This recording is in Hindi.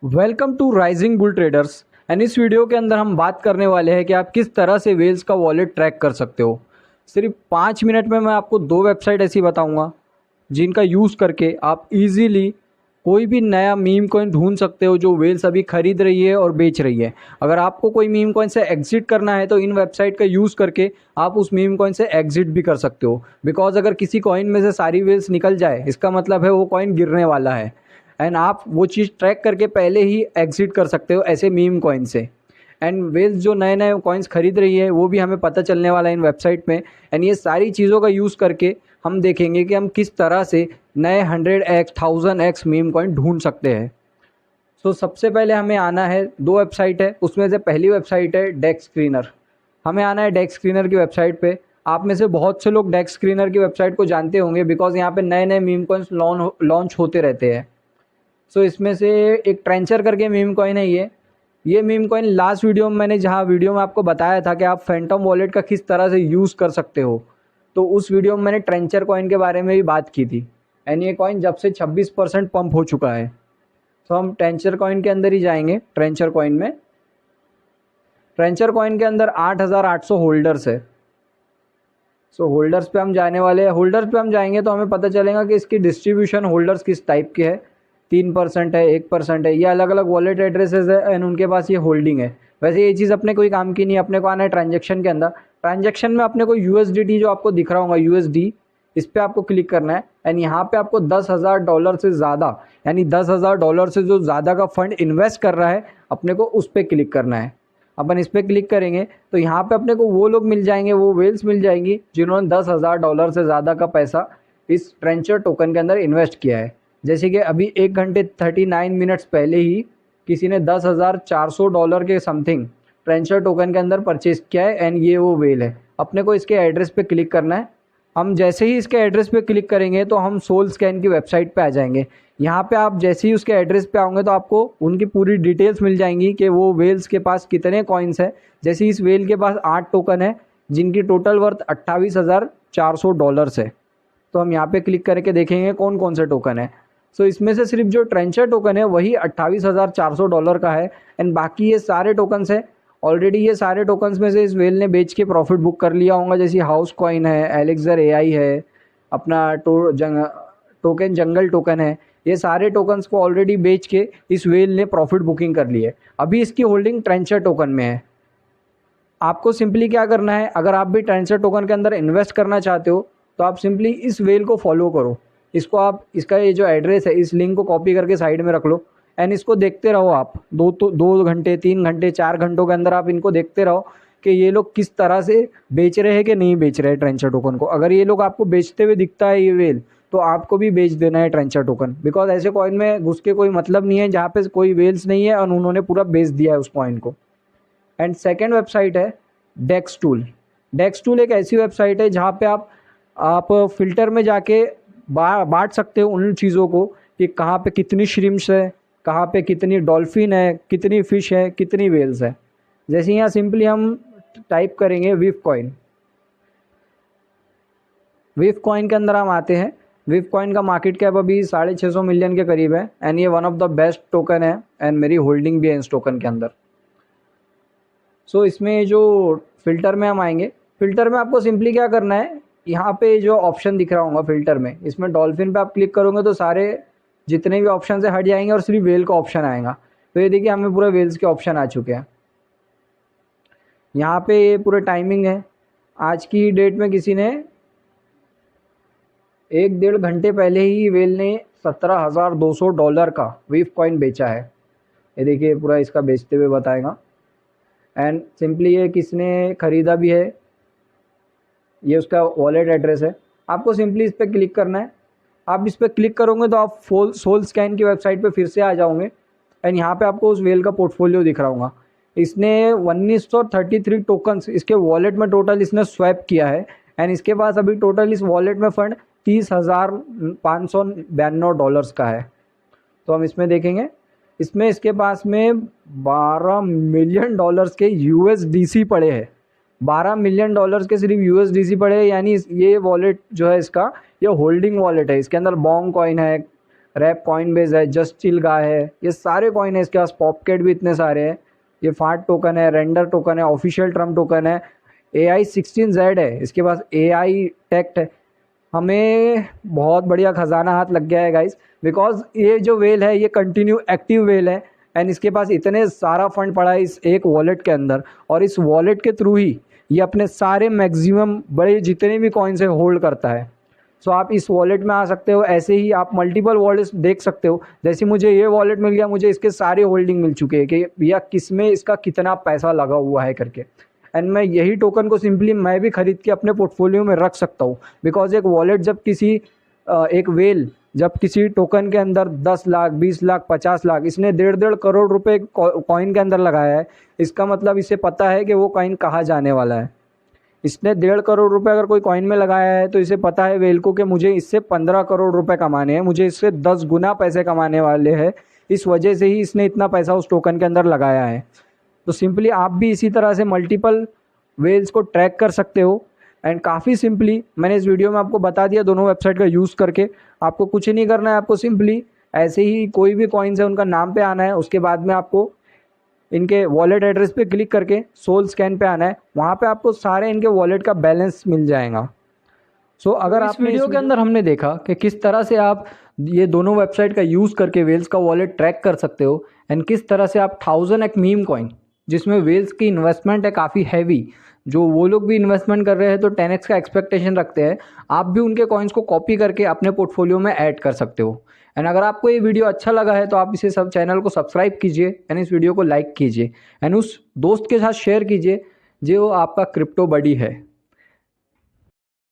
Welcome to rising bull traders. And इस वीडियो के अंदर हम बात करने वाले हैं कि आप किस तरह से वेल्स का वॉलेट ट्रैक कर सकते हो। सिर्फ 5 मिनट में मैं आपको 2 वेबसाइट ऐसी बताऊंगा जिनका यूज़ करके आप इजीली कोई भी नया मीम कॉइन ढूंढ सकते हो जो वेल्स अभी खरीद रही है और बेच रही है। अगर आपको कोई मीम कॉइन से एग्जिट करना है तो इन वेबसाइट का यूज़ करके आप उस मीम कॉइन से एग्जिट भी कर सकते हो। बिकॉज अगर किसी कॉइन में से सारी वेल्स निकल जाए इसका मतलब है वो कॉइन गिरने वाला है एंड आप वो चीज़ ट्रैक करके पहले ही एग्जिट कर सकते हो ऐसे मीम कॉइन से। एंड वेल्स जो नए नए कॉइन्स खरीद रही है वो भी हमें पता चलने वाला है इन वेबसाइट में। एंड ये सारी चीज़ों का यूज़ करके हम देखेंगे कि हम किस तरह से नए 100x 1000x मीम कॉइन ढूंढ सकते हैं। सो सबसे पहले हमें आना है, 2 वेबसाइट है उसमें से पहली वेबसाइट है डेक्स स्क्रीनर। हमें आना है डेक्स स्क्रीनर की वेबसाइट पे। आप में से बहुत से लोग डेक्स स्क्रीनर की वेबसाइट को जानते होंगे बिकॉज यहाँ पे नए नए मीम कॉइन्स लॉन्च होते रहते हैं। सो इसमें से एक ट्रेंचर करके मीम कॉइन है ये मीम कॉइन लास्ट वीडियो में मैंने जहाँ वीडियो में आपको बताया था कि आप फैंटम वॉलेट का किस तरह से यूज़ कर सकते हो, तो उस वीडियो में मैंने ट्रेंचर कॉइन के बारे में भी बात की थी। एंड ये कॉइन जब से 26% पंप हो चुका है। तो हम ट्रेंचर कॉइन के अंदर ही जाएंगे। ट्रेंचर कॉइन में, ट्रेंचर कॉइन के अंदर 8800 होल्डर्स है। सो होल्डर्स पे हम जाने वाले हैं। होल्डर्स पे हम जाएंगे तो हमें पता चलेगा कि इसकी डिस्ट्रीब्यूशन होल्डर्स किस टाइप के है। 3% है, 1% है, ये अलग अलग वॉलेट एड्रेसेस है एंड उनके पास ये होल्डिंग है। वैसे ये चीज़ अपने कोई काम की नहीं है, अपने को आना है ट्रांजेक्शन के अंदर। ट्रांजेक्शन में अपने को USDT जो आपको दिख रहा होगा USD, इस पर आपको क्लिक करना है। एंड यहाँ पे आपको $10,000 से ज़्यादा, यानी $10,000 से जो ज़्यादा का फंड इन्वेस्ट कर रहा है अपने को उस पर क्लिक करना है। अपन इस पर क्लिक करेंगे तो यहाँ पे अपने को वो लोग मिल जाएंगे, वो वेल्स मिल जाएंगी जिन्होंने $10,000 से ज़्यादा का पैसा इस ट्रेंचर टोकन के अंदर इन्वेस्ट किया है। जैसे कि अभी 1 घंटे 39 मिनट्स पहले ही किसी ने $10,400 के समथिंग ट्रेंचर टोकन के अंदर परचेज किया है एंड ये वो वेल है। अपने को इसके एड्रेस पे क्लिक करना है। हम जैसे ही इसके एड्रेस पे क्लिक करेंगे तो हम सोल स्कैन की वेबसाइट पे आ जाएंगे। यहाँ पे आप जैसे ही उसके एड्रेस पे आओगे तो आपको उनकी पूरी डिटेल्स मिल जाएंगी कि वो वेल्स के पास कितने कॉइन्स है। जैसे इस वेल के पास 8 टोकन है जिनकी टोटल वर्थ $28,400 है। तो हम यहाँ पे क्लिक करके देखेंगे कौन कौन से टोकन है। सो इसमें से सिर्फ जो ट्रेंचर टोकन है वही $28,400 का है एंड बाकी ये सारे टोकन्स है ऑलरेडी। ये सारे टोकन्स में से इस वेल ने बेच के प्रॉफिट बुक कर लिया होगा। जैसे हाउस कॉइन है, एलेक्सर AI है, अपना टोकन जंगल टोकन है। ये सारे टोकन्स को ऑलरेडी बेच के इस वेल ने प्रॉफिट बुकिंग कर ली है। अभी इसकी होल्डिंग ट्रेंचर टोकन में है। आपको सिंपली क्या करना है, अगर आप भी ट्रेंचर टोकन के अंदर इन्वेस्ट करना चाहते हो तो आप सिंपली इस वेल को फॉलो करो। इसको आप, इसका ये जो एड्रेस है इस लिंक को कॉपी करके साइड में रख लो एंड इसको देखते रहो आप। 2 घंटे 3 घंटे 4 घंटों के अंदर आप इनको देखते रहो कि ये लोग किस तरह से बेच रहे हैं कि नहीं बेच रहे हैं ट्रेंचर टोकन को। अगर ये लोग आपको बेचते हुए दिखता है ये वेल, तो आपको भी बेच देना है ट्रेंचर टोकन। बिकॉज ऐसे कॉइन में घुस के कोई मतलब नहीं है जहाँ पे कोई वेल्स नहीं है और उन्होंने पूरा बेच दिया है उस कॉइन को। एंड सेकेंड वेबसाइट है डेक्स टूल। डेक्स टूल एक ऐसी वेबसाइट है जहाँ पे आप फिल्टर में जाके बांट सकते हो उन चीज़ों को कि कहाँ पे कितनी श्रिम्प्स है, कहाँ पे कितनी डॉल्फिन है, कितनी फ़िश है, कितनी वेल्स है। जैसे यहाँ सिंपली हम टाइप करेंगे विफ कॉइन। विफ कॉइन के अंदर हम आते हैं। विफ कॉइन का मार्केट कैप अभी 650 मिलियन के करीब है एंड ये one of the best token है एंड मेरी होल्डिंग भी है इस टोकन के अंदर। सो इसमें जो फ़िल्टर में हम आएंगे, फ़िल्टर में आपको सिंपली क्या करना है, यहाँ पे जो ऑप्शन दिख रहा होगा फ़िल्टर में, इसमें डॉल्फिन पे आप क्लिक करोगे तो सारे जितने भी ऑप्शन से हट जाएंगे और सिर्फ वेल का ऑप्शन आएगा। तो ये देखिए हमें पूरा वेल्स के ऑप्शन आ चुके हैं। यहाँ पे ये पूरे टाइमिंग है। आज की डेट में किसी ने 1-1.5 घंटे पहले ही वेल ने $17,200 का वीफ कॉइन बेचा है। ये देखिए पूरा इसका बेचते हुए बताएगा एंड सिंपली ये किसने ख़रीदा भी है, ये उसका वॉलेट एड्रेस है। आपको सिंपली इस पर क्लिक करना है। आप इस पर क्लिक करोगे तो आप सोल स्कैन की वेबसाइट पे फिर से आ जाओगे एंड यहाँ पे आपको उस वेल का पोर्टफोलियो दिख रहा होगा। इसने 1933 टोकन्स इसके वॉलेट में टोटल इसने स्वैप किया है एंड इसके पास अभी टोटल इस वॉलेट में फंड $30,592 का है। तो हम इसमें देखेंगे, इसमें इसके पास में $12 मिलियन के USDC पड़े हैं। $12 मिलियन के सिर्फ USDC पड़े हैं। यानी ये वॉलेट जो है इसका, ये होल्डिंग वॉलेट है। इसके अंदर बॉन्ग कॉइन है, रैप कॉइनबेस है, जस्ट चिल गाय है, ये सारे कॉइन है। इसके पास पॉपकेट भी इतने सारे हैं। ये फाट टोकन है, रेंडर टोकन है, ऑफिशियल ट्रम्प टोकन है, AI16Z है, इसके पास AI टेक्ट है। हमें बहुत बढ़िया खजाना हाथ लग गया है गाइस, बिकॉज ये जो वेल है ये कंटिन्यू एक्टिव वेल है एंड इसके पास इतने सारा फंड पड़ा है इस एक वॉलेट के अंदर, और इस वॉलेट के थ्रू ही ये अपने सारे मैक्सिमम बड़े जितने भी कॉइन्स है होल्ड करता है। सो आप इस वॉलेट में आ सकते हो। ऐसे ही आप मल्टीपल वॉलेट्स देख सकते हो। जैसे मुझे ये वॉलेट मिल गया, मुझे इसके सारे होल्डिंग मिल चुके हैं कि भैया किस में इसका कितना पैसा लगा हुआ है करके। एंड मैं यही टोकन को सिंपली मैं भी खरीद के अपने पोर्टफोलियो में रख सकता हूँ, बिकॉज एक वॉलेट जब किसी एक वेल जब किसी टोकन के अंदर 10 लाख 20 लाख 50 लाख इसने 1.5 करोड़ रुपए कॉइन के अंदर लगाया है, इसका मतलब इसे पता है कि वो कॉइन कहाँ जाने वाला है। इसने 1.5 करोड़ रुपए अगर कोई कॉइन में लगाया है तो इसे पता है वेल को कि मुझे इससे 15 करोड़ रुपए कमाने हैं, मुझे इससे 10 गुना पैसे कमाने वाले हैं। इस वजह से ही इसने इतना पैसा उस टोकन के अंदर लगाया है। तो सिंपली आप भी इसी तरह से मल्टीपल वेल्स को ट्रैक कर सकते हो। एंड काफ़ी सिंपली मैंने इस वीडियो में आपको बता दिया दोनों वेबसाइट का यूज़ करके। आपको कुछ नहीं करना है, आपको सिंपली ऐसे ही कोई भी कॉइन्स है उनका नाम पे आना है, उसके बाद में आपको इनके वॉलेट एड्रेस पे क्लिक करके सोल स्कैन पे आना है, वहाँ पे आपको सारे इनके वॉलेट का बैलेंस मिल जाएगा। सो अगर आप वीडियो के अंदर हमने देखा कि किस तरह से आप ये दोनों वेबसाइट का यूज़ करके वेल्स का वॉलेट ट्रैक कर सकते हो, एंड किस तरह से आप 1000x मीम कॉइन जिसमें वेल्स की इन्वेस्टमेंट है काफ़ी हैवी, जो वो लोग भी इन्वेस्टमेंट कर रहे हैं तो 10x का एक्सपेक्टेशन रखते हैं, आप भी उनके कॉइन्स को कॉपी करके अपने पोर्टफोलियो में ऐड कर सकते हो। एंड अगर आपको ये वीडियो अच्छा लगा है तो आप इसे सब चैनल को सब्सक्राइब कीजिए एंड इस वीडियो को लाइक कीजिए एंड उस दोस्त के साथ शेयर कीजिए जो आपका क्रिप्टो बडी है।